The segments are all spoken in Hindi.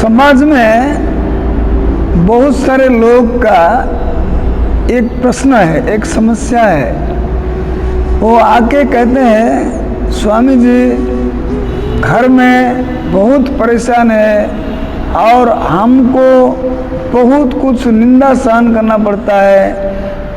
समाज में बहुत सारे लोग का एक प्रश्न है, एक समस्या है। वो आके कहते हैं स्वामी जी घर में बहुत परेशान है और हमको बहुत कुछ निंदा सहन करना पड़ता है,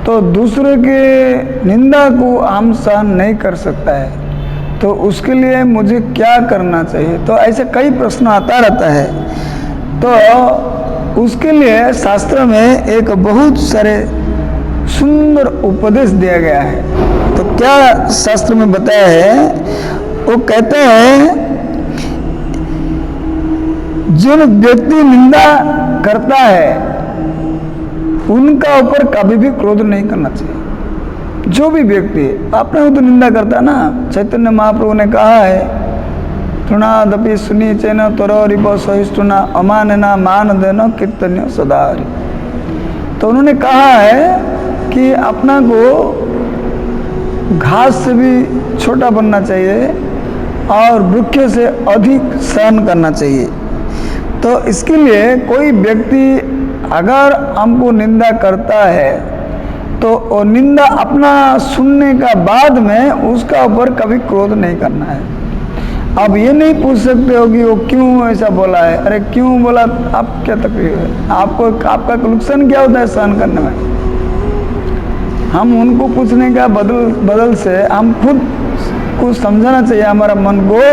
तो दूसरे के निंदा को हम सहन नहीं कर सकता है, तो उसके लिए मुझे क्या करना चाहिए। तो ऐसे कई प्रश्न आता रहता है। तो उसके लिए शास्त्र में एक बहुत सारे सुंदर उपदेश दिया गया है। तो क्या शास्त्र में बताया है, वो कहते हैं जो व्यक्ति निंदा करता है उनका ऊपर कभी भी क्रोध नहीं करना चाहिए। जो भी व्यक्ति अपने को तो निंदा करता है ना, चैतन्य महाप्रभु ने कहा है तृणादपि सुनी चैन तोरो रिपो सहिष्णुना अमानना मान देनो कीर्तन्य सदाहरि। तो उन्होंने कहा है कि अपना को घास से भी छोटा बनना चाहिए और वृक्ष से अधिक सहन करना चाहिए। तो इसके लिए कोई व्यक्ति अगर हमको निंदा करता है तो वो निंदा अपना सुनने का बाद में उसका ऊपर कभी क्रोध नहीं करना है। अब ये नहीं पूछ सकते हो कि वो क्यों ऐसा बोला है, अरे क्यों बोला, आप क्या तकलीफ है, आपको आपका नुकसान क्या होता है सहन करने में। हम उनको पूछने का बदल से हम खुद को समझाना चाहिए हमारा मन को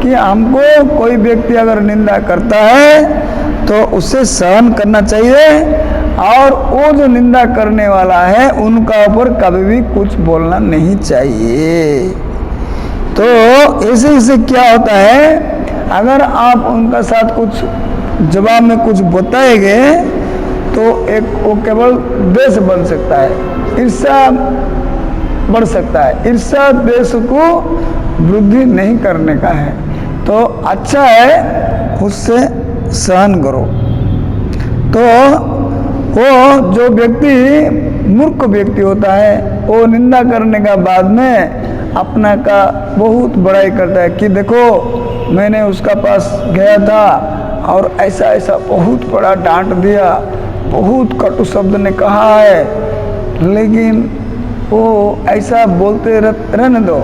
कि हमको कोई व्यक्ति अगर निंदा करता है तो उसे सहन करना चाहिए और वो जो निंदा करने वाला है उनका ऊपर कभी भी कुछ बोलना नहीं चाहिए। तो ऐसे क्या होता है, अगर आप उनका साथ कुछ जवाब में कुछ बताएंगे तो एक वो केवल द्वेष बन सकता है, ईर्ष्या बढ़ सकता है। ईर्ष्या द्वेष को वृद्धि नहीं करने का है। तो अच्छा है उससे सहन करो। तो वो जो व्यक्ति मूर्ख व्यक्ति होता है वो निंदा करने का बाद में अपना का बहुत बड़ाई करता है कि देखो मैंने उसका पास गया था और ऐसा ऐसा बहुत बड़ा डांट दिया, बहुत कटु शब्द ने कहा है, लेकिन वो ऐसा बोलते रहने दो,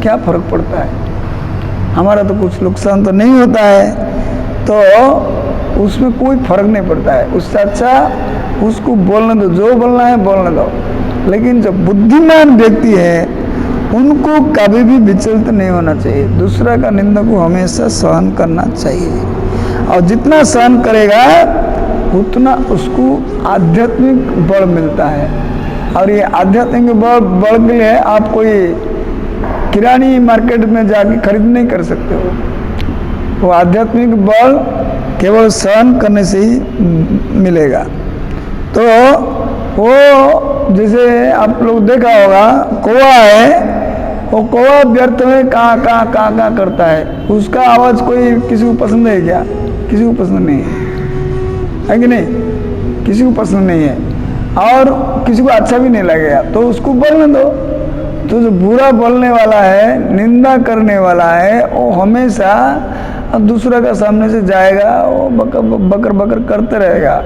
क्या फर्क पड़ता है, हमारा तो कुछ नुकसान तो नहीं होता है। तो उसमें कोई फर्क नहीं पड़ता है, उससे अच्छा उसको बोलने दो, जो बोलना है बोलने दो। लेकिन जो बुद्धिमान व्यक्ति है उनको कभी भी विचलित नहीं होना चाहिए, दूसरा का निंदा को हमेशा सहन करना चाहिए और जितना सहन करेगा उतना उसको आध्यात्मिक बल मिलता है। और ये आध्यात्मिक बल के लिए आप कोई किरानी मार्केट में जाके खरीद नहीं कर सकते हो। वो आध्यात्मिक बल केवल सहन करने से ही मिलेगा। तो वो जैसे आप लोग देखा होगा कौवा है, वो कौवा व्यर्थ में कहाँ करता है, उसका आवाज़ कोई किसी को पसंद है क्या, किसी को पसंद नहीं है कि नहीं, किसी को पसंद नहीं है और किसी को अच्छा भी नहीं लगेगा, तो उसको बोलने दो। तो जो बुरा बोलने वाला है, निंदा करने वाला है, वो हमेशा दूसरा का सामने से जाएगा, वो बकर बकर करते रहेगा,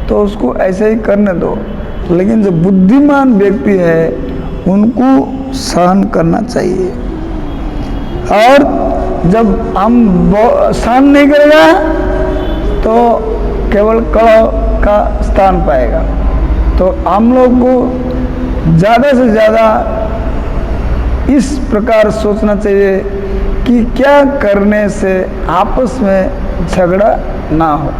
तो उसको ऐसे ही करने दो। लेकिन जो बुद्धिमान व्यक्ति है उनको सहन करना चाहिए। और जब हम सहन नहीं करेगा तो केवल कलह का स्थान पाएगा। तो हम लोग को ज़्यादा से ज़्यादा इस प्रकार सोचना चाहिए कि क्या करने से आपस में झगड़ा ना हो।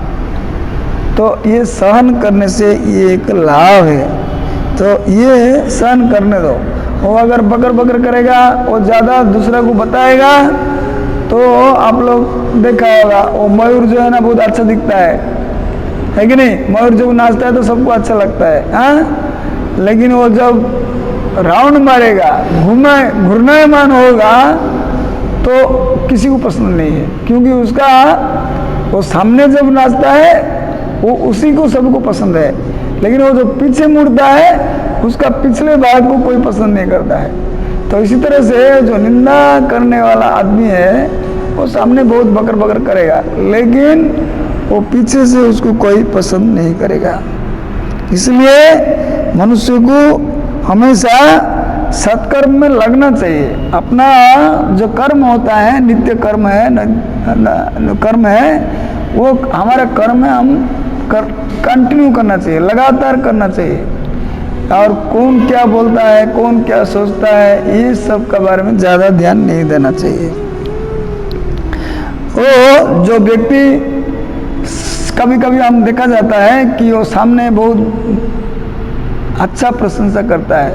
तो ये सहन करने से ये एक लाभ है, तो ये सहन करने दो। वो अगर बकर करेगा, वो ज़्यादा दूसरा को बताएगा, तो आप लोग देखा होगा वो मयूर जो है ना बहुत अच्छा दिखता है कि नहीं, मयूर जब नाचता है तो सबको अच्छा लगता है, हाँ। लेकिन वो जब राउंड मारेगा, घूर्णायमान होगा, तो किसी को पसंद नहीं है, क्योंकि उसका वो सामने जब नाचता है वो उसी को सबको पसंद है, लेकिन वो जो पीछे मुड़ता है उसका पिछले भाग को कोई पसंद नहीं करता है। तो इसी तरह से जो निंदा करने वाला आदमी है वो सामने बहुत बकर करेगा, लेकिन वो पीछे से उसको कोई पसंद नहीं करेगा। इसलिए मनुष्य को हमेशा सत्कर्म में लगना चाहिए। अपना जो कर्म होता है, नित्य कर्म है, कर्म है, वो हमारा कर्म है, हम कंटिन्यू करना चाहिए, लगातार करना चाहिए। और कौन क्या बोलता है, कौन क्या सोचता है, ये सब के बारे में ज़्यादा ध्यान नहीं देना चाहिए। वो जो व्यक्ति कभी कभी हम देखा जाता है कि वो सामने बहुत अच्छा प्रशंसा करता है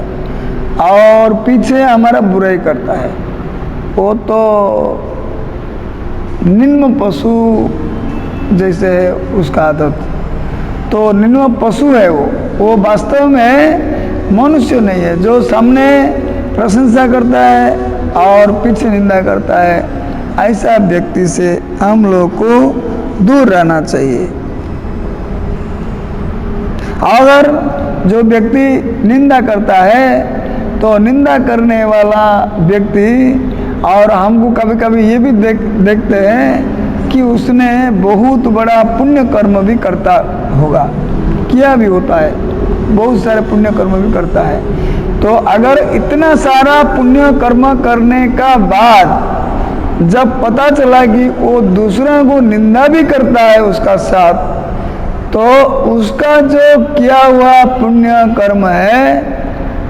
और पीछे हमारा बुराई करता है, वो तो निम्न पशु जैसे है उसका आदत। तो निम्न पशु है वो वास्तव में मनुष्य नहीं है। जो सामने प्रशंसा करता है और पीछे निंदा करता है, ऐसा व्यक्ति से हम लोग को दूर रहना चाहिए। अगर जो व्यक्ति निंदा करता है तो निंदा करने वाला व्यक्ति, और हमको कभी कभी ये भी देखते हैं कि उसने बहुत बड़ा पुण्य कर्म भी करता होगा, किया भी होता है, बहुत सारे पुण्य कर्म भी करता है। तो अगर इतना सारा पुण्य कर्म करने का बाद जब पता चला कि वो दूसरों को निंदा भी करता है उसका साथ, तो उसका जो किया हुआ पुण्य कर्म है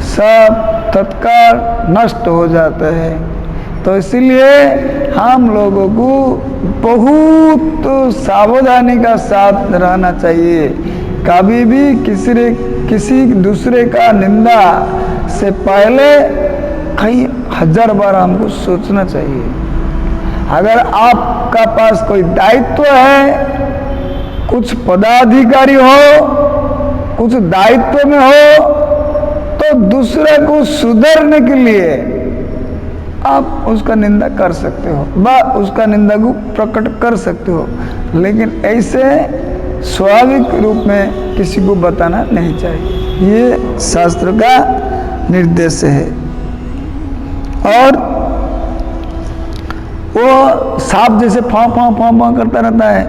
सब तत्काल नष्ट हो जाता है। तो इसलिए हम लोगों को बहुत सावधानी का साथ रहना चाहिए। कभी भी किसी दूसरे का निंदा से पहले कई हजार बार हमको सोचना चाहिए। अगर आपका पास कोई दायित्व है, कुछ पदाधिकारी हो, कुछ दायित्व में हो, तो दूसरे को सुधरने के लिए आप उसका निंदा कर सकते हो, उसका निंदा को प्रकट कर सकते हो, लेकिन ऐसे स्वाभाविक रूप में किसी को बताना नहीं चाहिए। ये शास्त्र का निर्देश है। और वो सांप जैसे फाँ फाँ फाँ फाँ करता रहता है,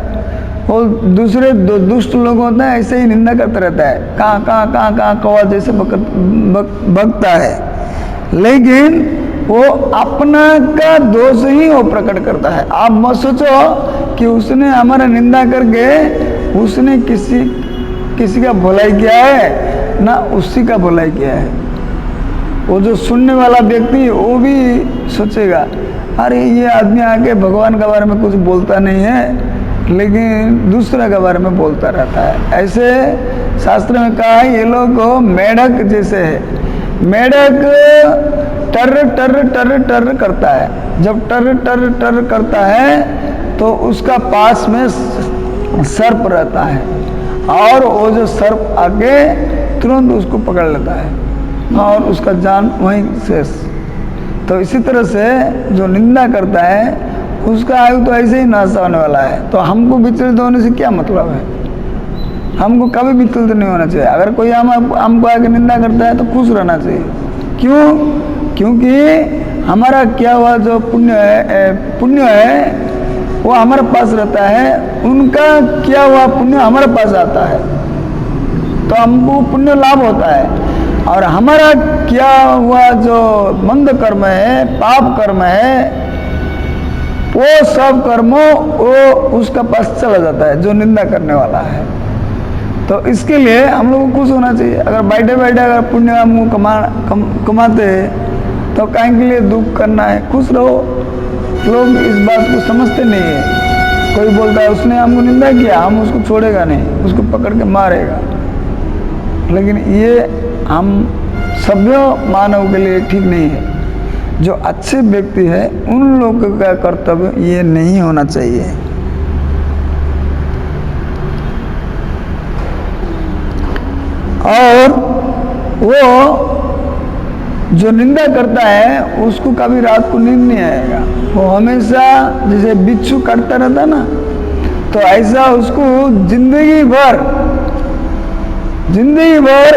वो दूसरे दुष्ट लोग होते हैं ऐसे ही निंदा करता रहता है, कहाँ कहाँ कहाँ कहाँ कौवा जैसे बकता है, लेकिन वो अपना का दोष ही वो प्रकट करता है। आप मत सोचो कि उसने हमारा निंदा करके उसने किसी का भलाई किया है, ना उसी का भलाई किया है। वो जो सुनने वाला व्यक्ति वो भी सोचेगा, अरे ये आदमी आके भगवान के बारे में कुछ बोलता नहीं है, लेकिन दूसरा के बारे में बोलता रहता है। ऐसे शास्त्र में कहा है, ये लोग मेढक जैसे है। मेढक टर्र टर्र टर्र टर्र करता है, जब टर्र टर्र टर्र करता है तो उसका पास में सर्प रहता है, और वो जो सर्प आके तुरंत उसको पकड़ लेता है और उसका जान वहीं शेष। तो इसी तरह से जो निंदा करता है उसका आयु तो ऐसे ही नाश होने वाला है। तो हमको विचलित होने से क्या मतलब है? हमको कभी विचलित नहीं होना चाहिए। अगर कोई हमको आके निंदा करता है तो खुश रहना चाहिए। क्यों? क्योंकि हमारा क्या हुआ जो पुण्य है वो हमारे पास रहता है, उनका किया हुआ पुण्य हमारे पास आता है, तो हमको पुण्य लाभ होता है। और हमारा किया हुआ जो मंद कर्म है, पाप कर्म है, वो सब कर्मों वो उसका पास चला जाता है जो निंदा करने वाला है। तो इसके लिए हम लोग को खुश होना चाहिए। अगर बैठे बैठे अगर पुण्य हम कमाते हैं तो काहे के लिए दुख करना है? खुश रहो। लोग इस बात को समझते नहीं है। कोई बोलता है उसने हमको निंदा किया, हम उसको छोड़ेगा नहीं, उसको पकड़ के मारेगा। लेकिन ये हम सभ्य मानव के लिए ठीक नहीं है। जो अच्छे व्यक्ति है उन लोगों का कर्तव्य ये नहीं होना चाहिए। और वो जो निंदा करता है उसको कभी रात को नींद नहीं आएगा। वो हमेशा जैसे बिच्छू काटता रहता ना, तो ऐसा उसको जिंदगी भर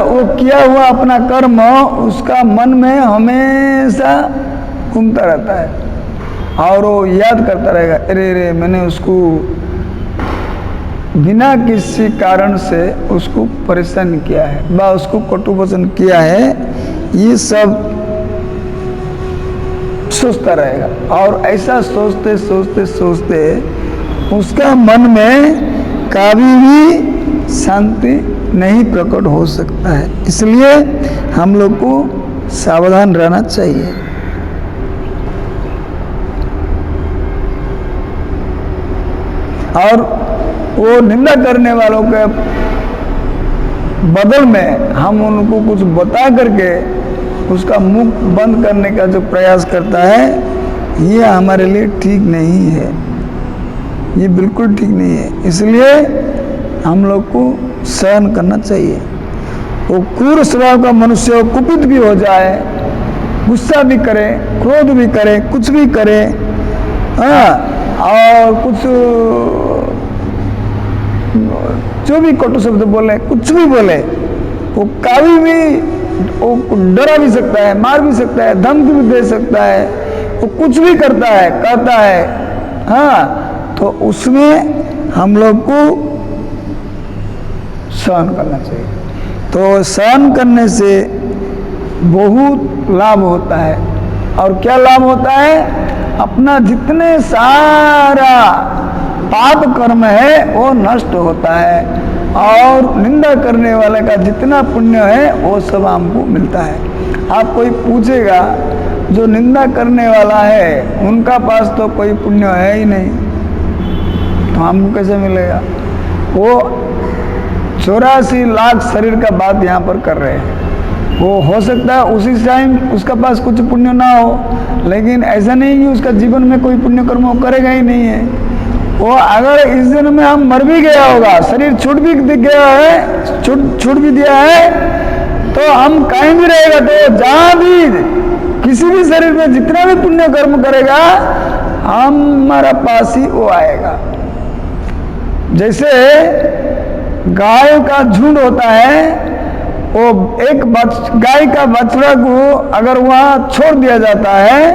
वो किया हुआ अपना कर्म उसका मन में हमेशा घूमता रहता है और वो याद करता रहेगा, अरे रे मैंने उसको बिना किसी कारण से उसको परेशान किया है व उसको कटु वचन किया है, ये सब सोचता रहेगा। और ऐसा सोचते सोचते सोचते उसका मन में कभी भी शांति नहीं प्रकट हो सकता है। इसलिए हम लोग को सावधान रहना चाहिए। और वो निंदा करने वालों के बदल में हम उनको कुछ बता करके उसका मुख बंद करने का जो प्रयास करता है, ये हमारे लिए ठीक नहीं है, ये बिल्कुल ठीक नहीं है। इसलिए हम लोग को सहन करना चाहिए। वो क्रूर स्वभाव का मनुष्य कुपित भी हो जाए, गुस्सा भी करे, क्रोध भी करे, कुछ भी करे, और कुछ जो भी कटु शब्द बोले, कुछ भी बोले, वो कभी भी वो डरा भी सकता है, मार भी सकता है, धमकी भी दे सकता है, वो कुछ भी करता है, कहता है, हाँ, तो उसमें हम लोग को सहन करना चाहिए। तो सहन करने से बहुत लाभ होता है। और क्या लाभ होता है? अपना जितने सारा पाप कर्म है वो नष्ट होता है, और निंदा करने वाले का जितना पुण्य है वो सब हमको मिलता है। आप कोई पूछेगा, जो निंदा करने वाला है उनका पास तो कोई पुण्य है ही नहीं, तो हमको कैसे मिलेगा? वो 84 लाख शरीर का बात यहाँ पर कर रहे हैं। वो हो सकता है उसी टाइम उसका पास कुछ पुण्य ना हो, लेकिन ऐसा नहीं कि उसका जीवन में कोई पुण्य कर्म वो करेगा ही नहीं है। वो अगर इस दिन में हम मर भी गया होगा, शरीर छूट भी गया है, छूट भी दिया है, तो हम कहीं भी रहेगा, तो जहाँ भी किसी भी शरीर में जितना भी पुण्य कर्म करेगा, हमारा पास ही वो आएगा। जैसे गाय का झुंड होता है, वो एक गाय का बछड़ा को अगर वहाँ छोड़ दिया जाता है,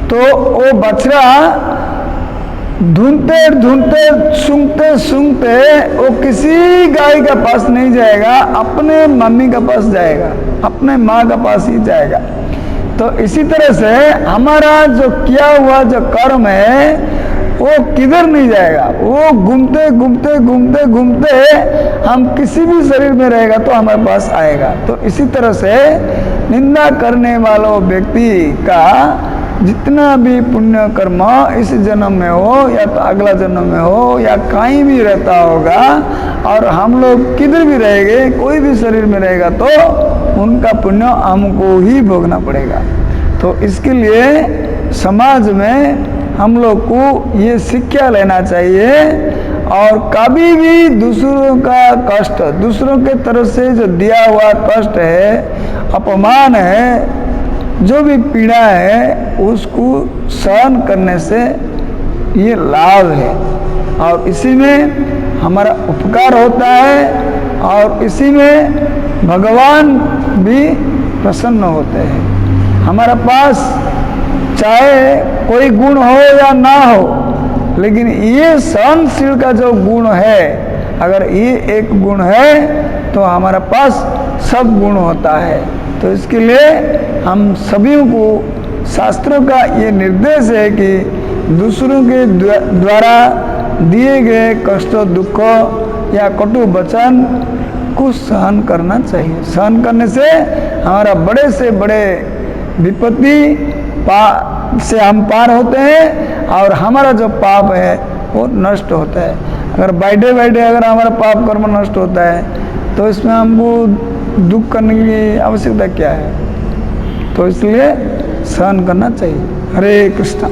तो वो बछड़ा ढूंढते ढूंढते सूंघते सूंघते वो किसी गाय के पास नहीं जाएगा, अपने मम्मी के पास जाएगा, अपने माँ के पास ही जाएगा। तो इसी तरह से हमारा जो किया हुआ जो कर्म है वो किधर नहीं जाएगा, वो घूमते घूमते घूमते घूमते हम किसी भी शरीर में रहेगा तो हमारे पास आएगा। तो इसी तरह से निंदा करने वालों व्यक्ति का जितना भी पुण्य कर्म इस जन्म में हो या तो अगला जन्म में हो या कहीं भी रहता होगा, और हम लोग किधर भी रहेंगे, कोई भी शरीर में रहेगा, तो उनका पुण्य हमको ही भोगना पड़ेगा। तो इसके लिए समाज में हम लोग को ये शिक्षा लेना चाहिए, और कभी भी दूसरों का कष्ट, दूसरों के तरफ से जो दिया हुआ कष्ट है, अपमान है, जो भी पीड़ा है, उसको सहन करने से ये लाभ है, और इसी में हमारा उपकार होता है, और इसी में भगवान भी प्रसन्न होते हैं। हमारा पास चाहे कोई गुण हो या ना हो, लेकिन ये सहनशील का जो गुण है, अगर ये एक गुण है तो हमारा पास सब गुण होता है। तो इसके लिए हम सभी को शास्त्रों का ये निर्देश है कि दूसरों के द्वारा दिए गए कष्ट, दुख या कटु वचन को सहन करना चाहिए। सहन करने से हमारा बड़े से बड़े विपत्ति से हम पार होते हैं, और हमारा जो पाप है वो नष्ट होता है। अगर बैठे बैठे अगर हमारा पाप कर्म नष्ट होता है, तो इसमें हमको दुख करने की आवश्यकता क्या है? तो इसलिए सहन करना चाहिए। हरे कृष्ण।